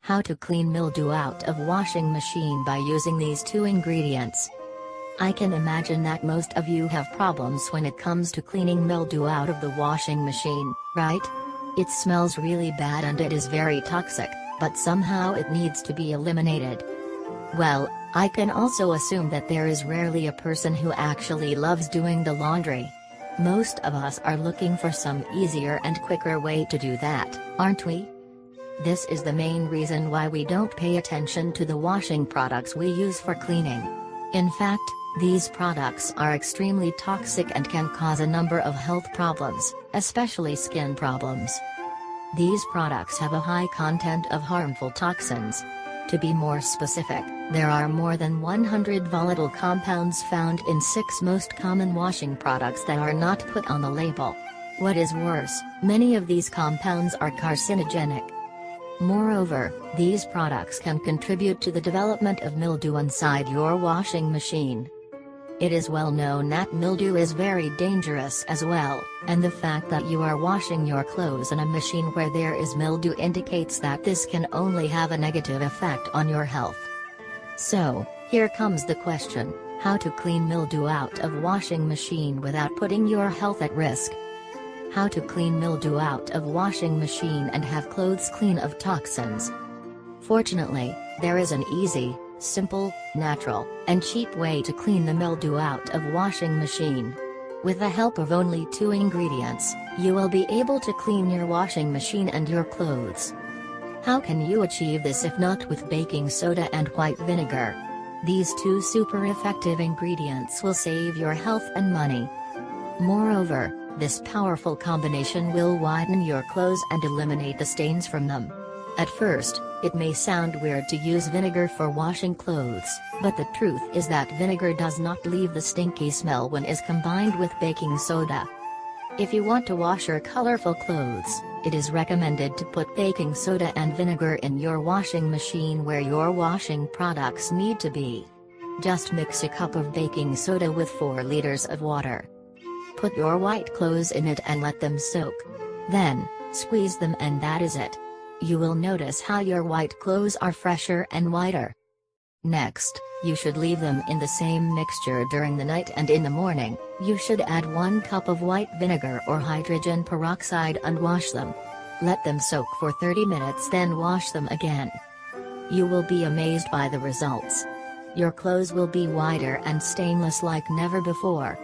How to clean mildew out of washing machine by using these two ingredients. I can imagine that most of you have problems when it comes to cleaning mildew out of the washing machine, right? It smells really bad and it is very toxic, but somehow it needs to be eliminated. Well, I can also assume that there is rarely a person who actually loves doing the laundry. Most of us are looking for some easier and quicker way to do that, aren't we? This is the main reason why we don't pay attention to the washing products we use for cleaning. In fact, these products are extremely toxic and can cause a number of health problems, especially skin problems. These products have a high content of harmful toxins. To be more specific, there are more than 100 volatile compounds found in 6 most common washing products that are not put on the label. What is worse, many of these compounds are carcinogenic. Moreover, these products can contribute to the development of mildew inside your washing machine. It is well known that mildew is very dangerous as well, and the fact that you are washing your clothes in a machine where there is mildew indicates that this can only have a negative effect on your health. So, here comes the question: how to clean mildew out of washing machine without putting your health at risk. How to clean mildew out of washing machine and have clothes clean of toxins. Fortunately, there is an easy, simple, natural, and cheap way to clean the mildew out of washing machine. With the help of only 2 ingredients, you will be able to clean your washing machine and your clothes. How can you achieve this if not with baking soda and white vinegar? These 2 super effective ingredients will save your health and money. Moreover, this powerful combination will whiten your clothes and eliminate the stains from them. At first, it may sound weird to use vinegar for washing clothes, but the truth is that vinegar does not leave the stinky smell when is combined with baking soda. If you want to wash your colorful clothes, it is recommended to put baking soda and vinegar in your washing machine where your washing products need to be. Just mix a cup of baking soda with 4 liters of water. Put your white clothes in it and let them soak. Then, squeeze them and that is it. You will notice how your white clothes are fresher and whiter. Next, you should leave them in the same mixture during the night, and in the morning, you should add 1 cup of white vinegar or hydrogen peroxide and wash them. Let them soak for 30 minutes, then wash them again. You will be amazed by the results. Your clothes will be whiter and stainless like never before.